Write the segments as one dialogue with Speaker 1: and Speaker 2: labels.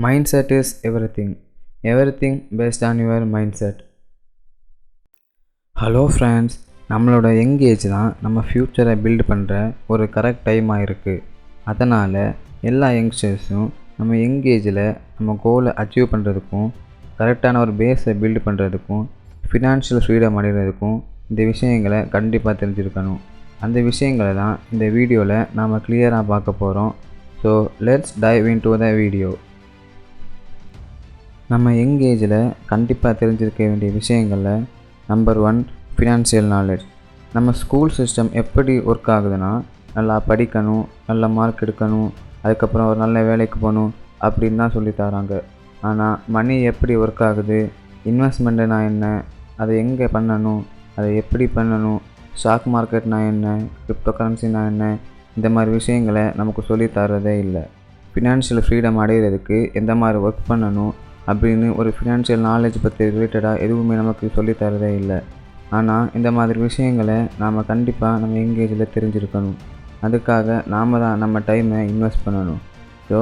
Speaker 1: Mindset is everything. Everything based on your mindset. Hello friends, நம்மளோட young age தான் நம்ம ஃப்யூச்சரை பில்டு பண்ணுற ஒரு கரெக்ட் டைமாக இருக்குது. அதனால் எல்லா யங்ஸ்டர்ஸும் நம்ம யங் ஏஜில் நம்ம கோலை அச்சீவ் பண்ணுறதுக்கும், கரெக்டான ஒரு பேஸை பில்டு பண்ணுறதுக்கும், ஃபினான்ஷியல் ஃப்ரீடம் அடைகிறதுக்கும் இந்த விஷயங்களை கண்டிப்பாக தெரிஞ்சிருக்கணும். அந்த விஷயங்களை தான் இந்த வீடியோவில் நாம் கிளியராக பார்க்க போகிறோம். So let's dive in to the video. நம்ம யங் ஏஜில் கண்டிப்பாக தெரிஞ்சிருக்க வேண்டிய விஷயங்களில் நம்பர் 1, ஃபினான்ஷியல் நாலேஜ். நம்ம ஸ்கூல் சிஸ்டம் எப்படி ஒர்க் ஆகுதுன்னா, நல்லா படிக்கணும், நல்ல மார்க் எடுக்கணும், அதுக்கப்புறம் ஒரு நல்ல வேலைக்கு போகணும் அப்படின்னு தான் சொல்லி தராங்க. ஆனால் மணி எப்படி ஒர்க் ஆகுது, இன்வெஸ்ட்மெண்ட்டுனா என்ன, அதை எங்கே பண்ணணும், அதை எப்படி பண்ணணும், ஸ்டாக் மார்க்கெட்னா என்ன, கிரிப்டோ கரன்சினா என்ன, இந்த மாதிரி விஷயங்களை நமக்கு சொல்லி தரதே இல்லை. ஃபினான்ஷியல் ஃப்ரீடம் அடைகிறதுக்கு எந்த மாதிரி ஒர்க் பண்ணணும் அப்படின்னு ஒரு ஃபினான்ஷியல் நாலேஜ் பற்றி ரிலேட்டடாக எதுவுமே நமக்கு சொல்லி தரதே இல்லை. ஆனால் இந்த மாதிரி விஷயங்களை நாம் கண்டிப்பாக நம்ம எங்கேஜில் தெரிஞ்சிருக்கணும். அதுக்காக நாம் தான் நம்ம டைமை இன்வெஸ்ட் பண்ணணும். ஸோ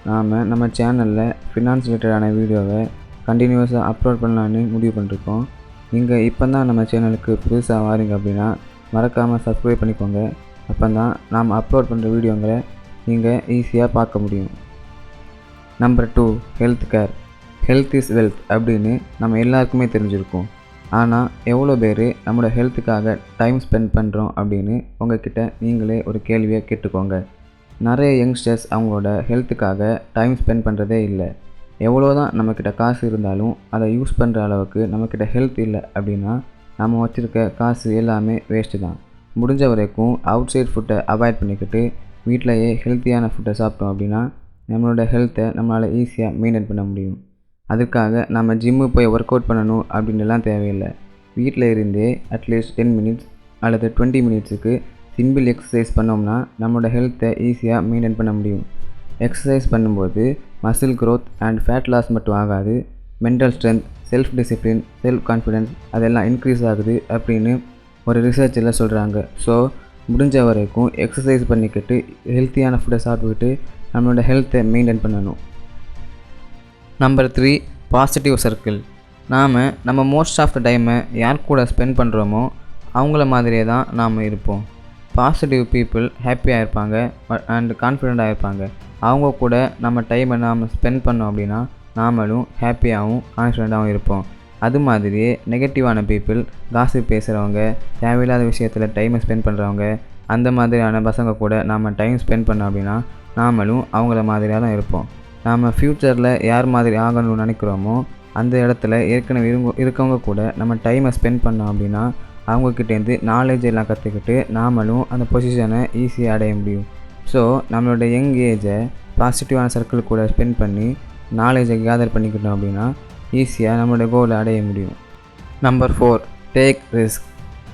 Speaker 1: நாம் நம்ம சேனலில் ஃபினான்ஸ் ரிலேட்டடான வீடியோவை கண்டினியூஸாக அப்லோட் பண்ணலான்னு முடிவு பண்ணிருக்கோம். நீங்கள் இப்போ தான் நம்ம சேனலுக்கு புதுசாக வாரீங்க அப்படின்னா மறக்காமல் சப்ஸ்கிரைப் பண்ணிக்கோங்க. அப்போ தான் நாம் அப்லோட் பண்ணுற வீடியோங்களை நீங்கள் ஈஸியாக பார்க்க முடியும். Number 2, health care. Health is wealth அப்படின்னு நம்ம எல்லாருக்குமே தெரிஞ்சிருக்கும். ஆனால் எவ்வளோ பேர் நம்மளோட ஹெல்த்துக்காக டைம் ஸ்பெண்ட் பண்ணுறோம் அப்படின்னு உங்கள்கிட்ட நீங்களே ஒரு கேள்வியை கேட்டுக்கோங்க. நிறைய யங்ஸ்டர்ஸ் அவங்களோட ஹெல்த்துக்காக டைம் ஸ்பெண்ட் பண்ணுறதே இல்லை. எவ்வளோ தான் நம்மக்கிட்ட காசு இருந்தாலும் அதை யூஸ் பண்ணுற அளவுக்கு நம்மக்கிட்ட ஹெல்த் இல்லை அப்படின்னா நம்ம வச்சுருக்க காசு எல்லாமே வேஸ்ட்டு தான். முடிஞ்ச வரைக்கும் அவுட் சைட் ஃபுட்டை அவாய்ட் பண்ணிக்கிட்டு வீட்டிலையே ஹெல்த்தியான ஃபுட்டை சாப்பிட்டோம் அப்படின்னா நம்மளோட ஹெல்த்தை நம்மளால் ஈஸியாக மெயின்டைன் பண்ண முடியும். அதுக்காக நம்ம ஜிம்மு போய் ஒர்க் அவுட் பண்ணணும் அப்படின்லாம் தேவையில்லை. வீட்டில் இருந்தே அட்லீஸ்ட் 10 மினிட்ஸ் அல்லது 20 மினிட்ஸுக்கு சிம்பிள் எக்ஸசைஸ் பண்ணோம்னா நம்மளோட ஹெல்த்தை ஈஸியாக மெயின்டைன் பண்ண முடியும். எக்ஸசைஸ் பண்ணும்போது muscle growth and fat loss மட்டும் ஆகாது, mental strength, self discipline, self confidence அதெல்லாம் இன்க்ரீஸ் ஆகுது அப்படின்னு ஒரு ரிசர்ச்சில் சொல்கிறாங்க. ஸோ முடிஞ்ச வரைக்கும் எக்ஸசைஸ் பண்ணிக்கிட்டு ஹெல்த்தியான ஃபுட்டை சாப்பிட்டுக்கிட்டு நம்மளோட ஹெல்த்தை மெயின்டைன் பண்ணணும். Number 3, positive circle. நாம் நம்ம மோஸ்ட் ஆஃப் த டைமை யார் கூட ஸ்பெண்ட் பண்ணுறோமோ அவங்கள மாதிரியே தான் நாம் இருப்போம். பாசிட்டிவ் பீப்புள் ஹாப்பியாக இருப்பாங்க அண்ட் கான்ஃபிடெண்ட்டாக இருப்பாங்க. அவங்க கூட நம்ம டைமை நாம் ஸ்பெண்ட் பண்ணோம் அப்படின்னா நாமளும் ஹாப்பியாகவும் கான்ஃபிடெண்ட்டாகவும் இருப்போம். அது மாதிரியே நெகட்டிவான பீப்புள், காசிப் பேசுகிறவங்க, தேவையில்லாத விஷயத்தில் டைமை ஸ்பெண்ட் பண்ணுறவங்க, அந்த மாதிரியான பசங்க கூட நாம் டைம் ஸ்பெண்ட் பண்ணோம் அப்படின்னா நாமளும் அவங்கள மாதிரியாக தான் இருப்போம். நாம் ஃப்யூச்சரில் யார் மாதிரி ஆகணும்னு நினைக்கிறோமோ அந்த இடத்துல ஏற்கனவே இருக்கவங்க கூட நம்ம டைமை ஸ்பெண்ட் பண்ணோம் அப்படின்னா அவங்கக்கிட்டேருந்து நாலேஜ் எல்லாம் கற்றுக்கிட்டு நாமளும் அந்த பொசிஷனை ஈஸியாக அடைய முடியும். ஸோ நம்மளோட யங் ஏஜை பாசிட்டிவான சர்க்கிள் கூட ஸ்பெண்ட் பண்ணி நாலேஜை கேதர் பண்ணிக்கிட்டோம் அப்படின்னா ஈஸியாக நம்மளோட கோலை அடைய முடியும். Number 4, take risk.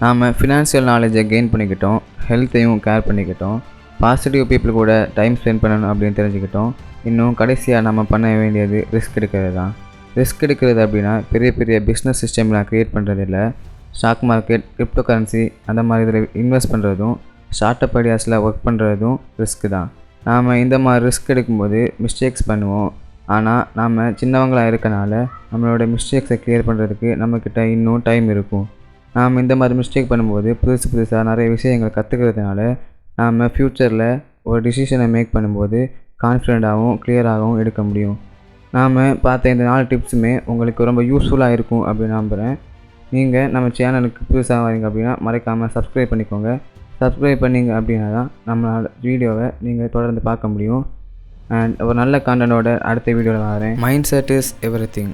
Speaker 1: நாம் ஃபினான்ஷியல் நாலேஜை கெயின் பண்ணிக்கிட்டோம், ஹெல்த்தையும் கேர் பண்ணிக்கிட்டோம், பாசிட்டிவ் பீப்புள் கூட டைம் ஸ்பெண்ட் பண்ணணும் அப்படின்னு தெரிஞ்சுக்கிட்டோம். இன்னும் கடைசியாக நம்ம பண்ண வேண்டியது ரிஸ்க் எடுக்கிறது தான். ரிஸ்க் எடுக்கிறது அப்படின்னா பெரிய பெரிய பிஸ்னஸ் சிஸ்டம்லாம் க்ரியேட் பண்ணுறது இல்லை. ஸ்டாக் மார்க்கெட், கிரிப்டோ கரன்சி அந்த மாதிரி இதில் இன்வெஸ்ட் பண்ணுறதும், ஸ்டார்ட் அப் ஐடியாஸில் ஒர்க் பண்ணுறதும் ரிஸ்க்கு தான். நாம் இந்த மாதிரி ரிஸ்க் எடுக்கும்போது மிஸ்டேக்ஸ் பண்ணுவோம். ஆனால் நாம் சின்னவங்களாக இருக்கனால நம்மளோட மிஸ்டேக்ஸை கிளியர் பண்ணுறதுக்கு நம்மக்கிட்ட இன்னும் டைம் இருக்கும். நாம் இந்த மாதிரி மிஸ்டேக் பண்ணும்போது புதுசாக நிறைய விஷயங்களை கற்றுக்கிறதுனால நாம் ஃப்யூச்சரில் ஒரு டிசிஷனை மேக் பண்ணும்போது கான்ஃபிடெண்ட்டாகவும் கிளியராகவும் எடுக்க முடியும். நாம் பார்த்த இந்த 4 டிப்ஸுமே உங்களுக்கு ரொம்ப யூஸ்ஃபுல்லாக இருக்கும் அப்படின்னு நம்புகிறேன். நீங்கள் நம்ம சேனலுக்கு புதுசாக வரீங்க அப்படின்னா மறக்காமல் சப்ஸ்கிரைப் பண்ணிக்கோங்க. சப்ஸ்கிரைப் பண்ணிங்க அப்படின்னா தான் நம்மளோட வீடியோவை நீங்கள் தொடர்ந்து பார்க்க முடியும். அண்ட் ஒரு நல்ல கண்டனோட அடுத்த வீடியோவில் வரேன். Mind set is everything.